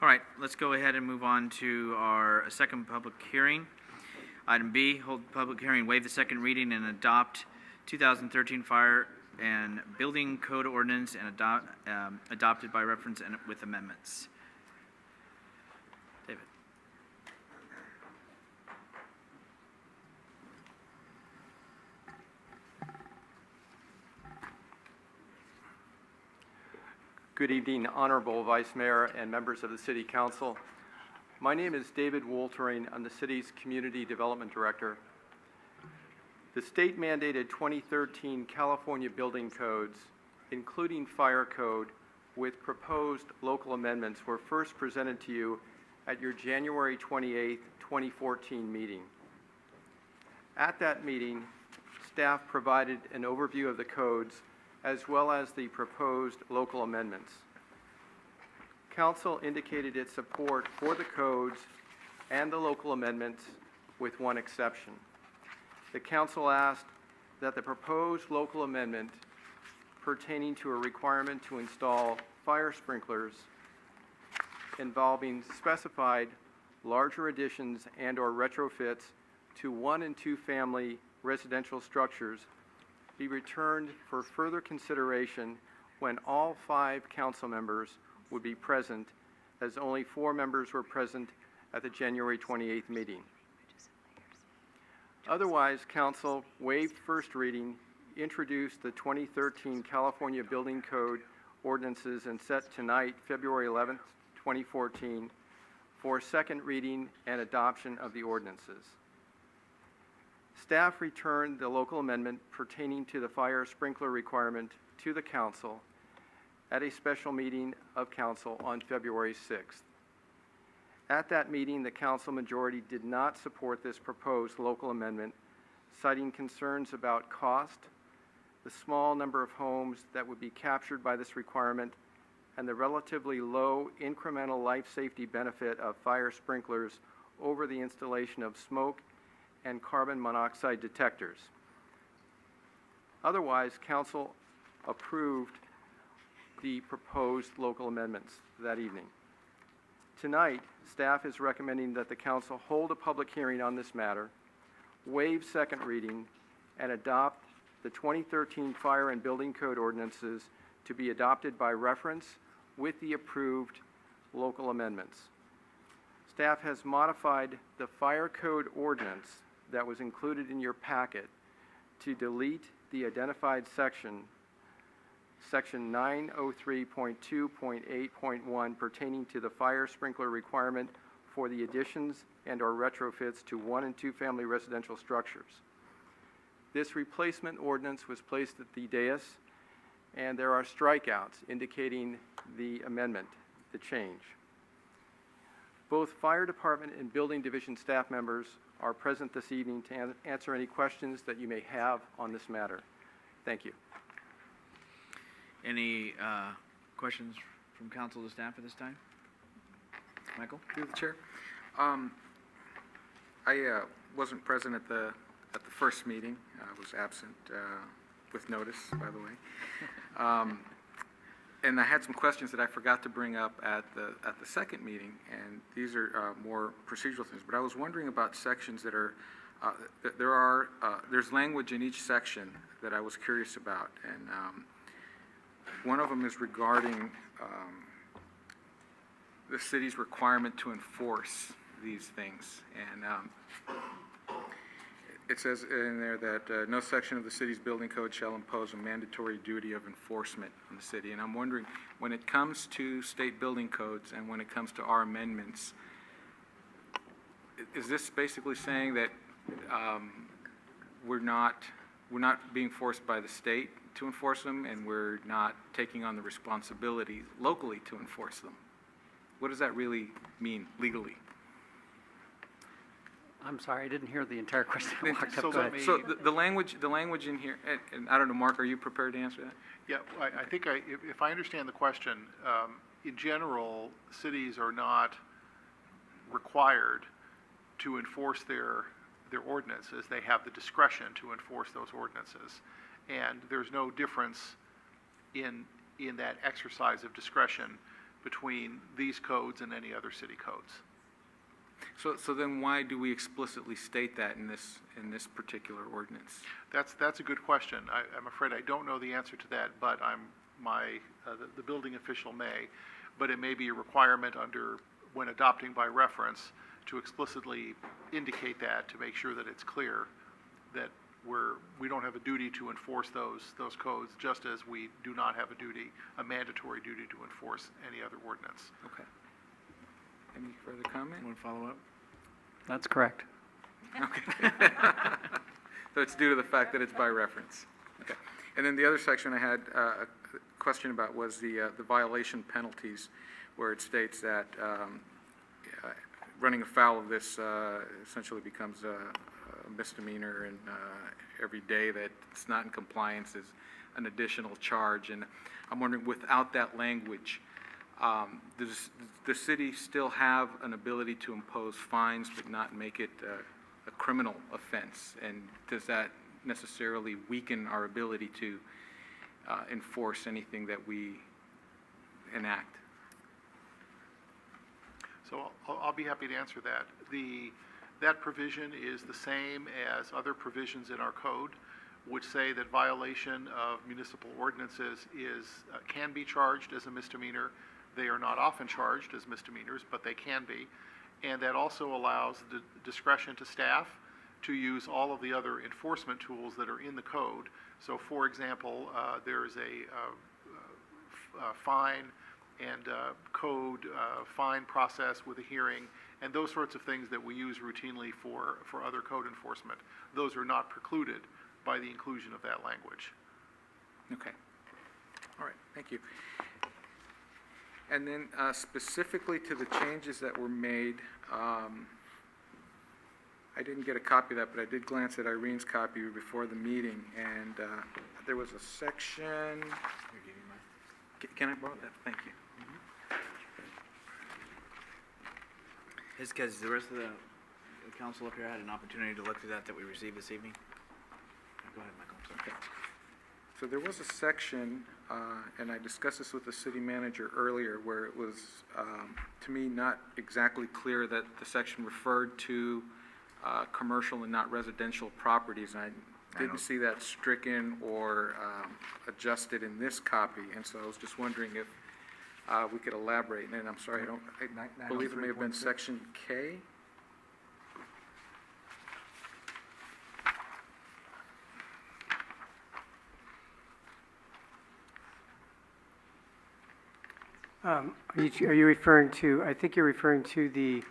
All right, let's go ahead and move on to our second public hearing. Item B, hold public hearing, waive the second reading, and adopt 2013 Fire and Building Code Ordinance and adopted by reference and with amendments. David. Good evening, Honorable Vice Mayor and members of the City Council. My name is David Woltering. I'm the city's Community Development Director. The state-mandated 2013 California building codes, including fire code, with proposed local amendments, were first presented to you at your January 28, 2014 meeting. At that meeting, staff provided an overview of the codes as well as the proposed local amendments. Council indicated its support for the codes and the local amendments with one exception. The Council asked that the proposed local amendment pertaining to a requirement to install fire sprinklers involving specified larger additions and/or retrofits to 1- and 2-family residential structures be returned for further consideration when all 5 council members would be present, as only 4 members were present at the January 28th meeting. Otherwise, Council waived first reading, introduced the 2013 California Building Code ordinances, and set tonight, February 11th, 2014, for second reading and adoption of the ordinances. Staff returned the local amendment pertaining to the fire sprinkler requirement to the Council at a special meeting of Council on February 6th. At that meeting, the Council majority did not support this proposed local amendment, citing concerns about cost, the small number of homes that would be captured by this requirement, and the relatively low incremental life safety benefit of fire sprinklers over the installation of smoke and carbon monoxide detectors. Otherwise, Council approved the proposed local amendments that evening. Tonight, staff is recommending that the Council hold a public hearing on this matter, waive second reading, and adopt the 2013 Fire and Building Code ordinances to be adopted by reference with the approved local amendments. Staff has modified the Fire Code ordinance that was included in your packet to delete the identified section 903.2.8.1 pertaining to the fire sprinkler requirement for the additions and/or retrofits to 1- and 2-family residential structures. This replacement ordinance was placed at the dais, and there are strikeouts indicating the amendment, the change. Both Fire Department and Building Division staff members are present this evening to answer any questions that you may have on this matter. Thank you. Any questions from council to staff at this time? Michael? Through the chair. I wasn't present at the first meeting. I was absent with notice, by the way. And I had some questions that I forgot to bring up at the second meeting, and these are more procedural things. But I was wondering about sections that are there's language in each section that I was curious about, and one of them is regarding the city's requirement to enforce these things, and it says in there that no section of the city's building code shall impose a mandatory duty of enforcement on the city. And I'm wondering, when it comes to state building codes and when it comes to our amendments, is this basically saying that we're not being forced by the state to enforce them, and we're not taking on the responsibility locally to enforce them? What does that really mean legally? I'm sorry, I didn't hear the entire question. So the language in here, and I don't know, Mark, are you prepared to answer that? Yeah, I think if I understand the question, in general, cities are not required to enforce their ordinances. They have the discretion to enforce those ordinances, and there's no difference in that exercise of discretion between these codes and any other city codes. So then why do we explicitly state that in this particular ordinance? That's a good question. I'm afraid I don't know the answer to that, but the building official may, but it may be a requirement when adopting by reference to explicitly indicate that, to make sure that it's clear that we don't have a duty to enforce those codes, just as we do not have a mandatory duty to enforce any other ordinance. Okay. Any further comment? Want to follow up? That's correct. Okay. So it's due to the fact that it's by reference. Okay. And then the other section I had a question about was the violation penalties, where it states that running afoul of this essentially becomes a misdemeanor, and every day that it's not in compliance is an additional charge. And I'm wondering, without that language, does the city still have an ability to impose fines but not make it a criminal offense? And does that necessarily weaken our ability to enforce anything that we enact? So I'll be happy to answer that. That provision is the same as other provisions in our code, which say that violation of municipal ordinances can be charged as a misdemeanor. They are not often charged as misdemeanors, but they can be. And that also allows the discretion to staff to use all of the other enforcement tools that are in the code. So, for example, there is a fine and code fine process with a hearing, and those sorts of things that we use routinely for other code enforcement. Those are not precluded by the inclusion of that language. Okay. All right. Thank you. And then specifically to the changes that were made, I didn't get a copy of that, but I did glance at Irene's copy before the meeting, and there was a section. Can I borrow that? Thank you. Has the rest of the council up here had an opportunity to look through that we received this evening? Go ahead, Michael. I'm sorry. Okay. So there was a section, and I discussed this with the city manager earlier, where it was, to me, not exactly clear that the section referred to commercial and not residential properties. And I didn't see that stricken or adjusted in this copy, and so I was just wondering if we could elaborate. And I'm sorry, I believe it may have been section K. Are you referring to, I think you're referring to the,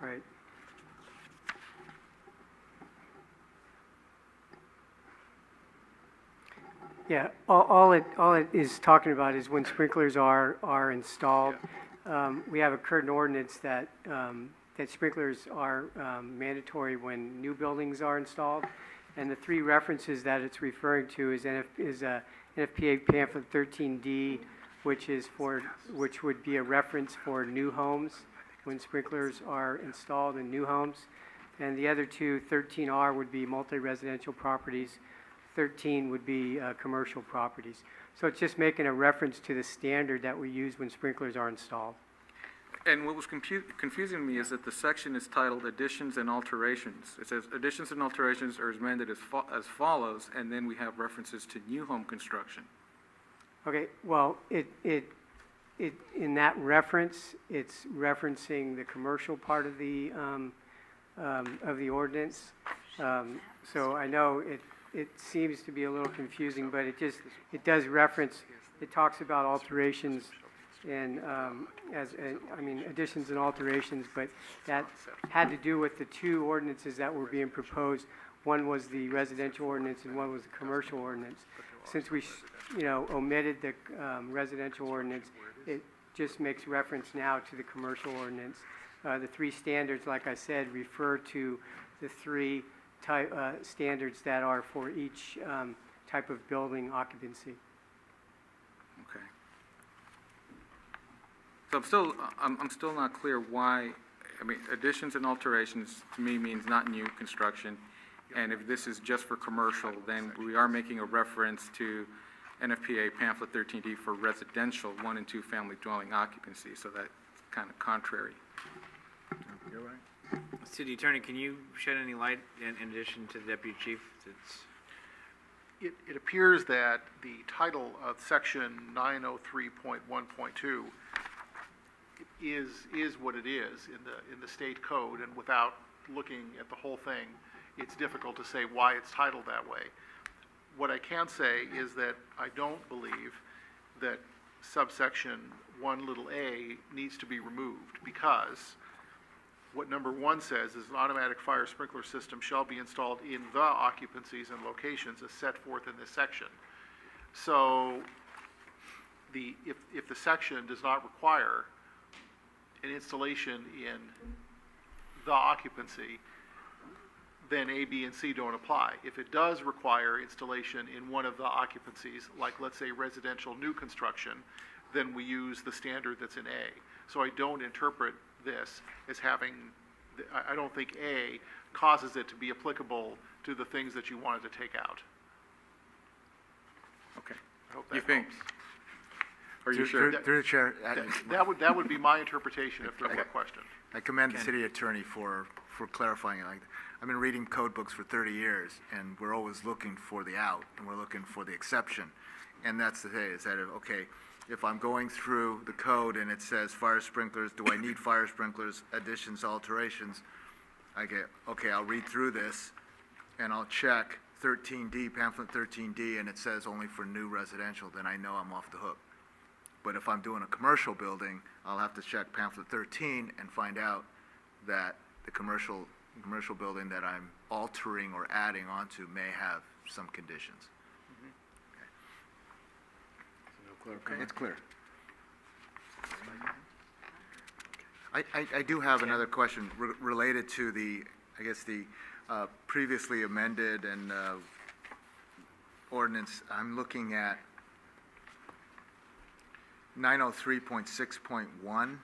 right. Yeah, all it is talking about is when sprinklers are installed. We have a current ordinance that sprinklers are mandatory when new buildings are installed. And the three references that it's referring to is NFPA pamphlet 13D, which would be a reference for new homes when sprinklers are installed in new homes. And the other two, 13R would be multi-residential properties, 13 would be commercial properties. So it's just making a reference to the standard that we use when sprinklers are installed. And what was confusing me is that the section is titled additions and alterations. It says additions and alterations are amended as follows, and then we have references to new home construction. Okay, well, in that reference, it's referencing the commercial part of the ordinance. So I know it seems to be a little confusing, but it does reference, it talks about alterations and additions and alterations, but that had to do with the two ordinances that were being proposed. One was the residential ordinance and one was the commercial ordinance. Since we omitted the residential ordinance, it just makes reference now to the commercial ordinance. The three standards, like I said, refer to the three standards that are for each type of building occupancy. Okay. So I'm still not clear why. I mean, additions and alterations to me means not new construction, and if this is just for commercial, then we are making a reference to NFPA pamphlet 13D for residential 1 and 2 family dwelling occupancy, so that's kind of contrary. You're right. City Attorney, can you shed any light in addition to the Deputy Chief? It appears that the title of section 903.1.2 is what it is in the state code, and without looking at the whole thing, it's difficult to say why it's titled that way. What I can say is that I don't believe that subsection 1a needs to be removed, because what number 1 says is an automatic fire sprinkler system shall be installed in the occupancies and locations as set forth in this section. So if the section does not require an installation in the occupancy, then A, B, and C don't apply. If it does require installation in one of the occupancies, like let's say residential new construction, then we use the standard that's in A. So I don't interpret this as having, I don't think A causes it to be applicable to the things that you wanted to take out. Okay. I hope You that think? helps. Are you sure? Through the chair, That would be my interpretation if there were a question. I commend the city attorney for clarifying it. Like, I've been reading code books for 30 years, and we're always looking for the out, and we're looking for the exception. And that's the thing, is that, okay, if I'm going through the code and it says fire sprinklers, do I need fire sprinklers, additions, alterations? I get, okay, I'll read through this, and I'll check 13D, pamphlet 13D, and it says only for new residential, then I know I'm off the hook. But if I'm doing a commercial building, I'll have to check pamphlet 13 and find out that the commercial building that I'm altering or adding onto may have some conditions. Okay. It's clear. I do have another question related to the, I guess, the previously amended and ordinance. I'm looking at 903.6.1.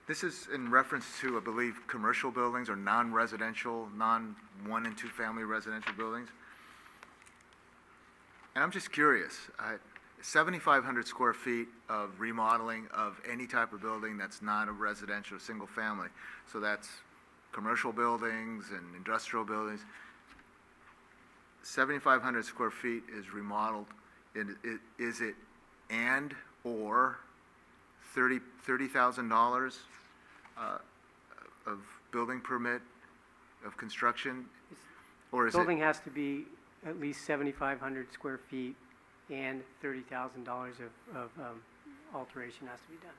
This is in reference to, I believe, commercial buildings or non-residential, non-1 and 2 family residential buildings. And I'm just curious, 7,500 square feet of remodeling of any type of building that's not a residential, single family. So that's commercial buildings and industrial buildings. 7,500 square feet is remodeled. Is it and or $30,000 of building permit of construction? Or is Building has to be at least 7,500 square feet and $30,000 of alteration has to be done.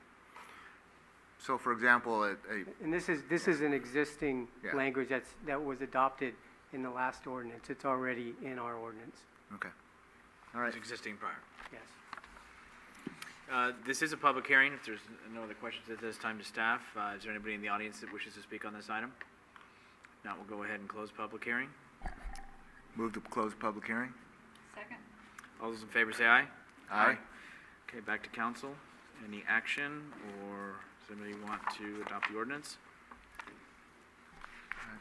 So, for example, And this is an existing Yeah. language that was adopted in the last ordinance. It's already in our ordinance. okay, all right. It's existing prior. Yes. This is a public hearing. If there's no other questions at this time to staff, is there anybody in the audience that wishes to speak on this item? Now we'll go ahead and close public hearing. Move to close public hearing. Second. All those in favor say aye. Aye. Okay, back to council. Any action, or does anybody want to adopt the ordinance?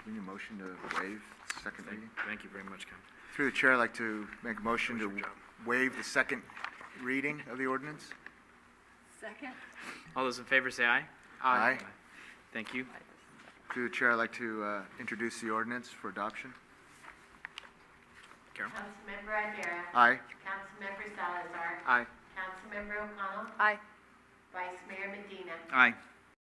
We need a motion to waive second reading. Thank you very much, Ken. Through the chair, I'd like to make a motion to waive the second reading of the ordinance. Second. All those in favor say aye. Aye. Thank you. Through the chair, I'd like to introduce the ordinance for adoption. Carol? Councilmember Ardera. Aye. Councilmember Salazar. Aye. Councilmember O'Connell. Aye. Vice Mayor Medina. Aye.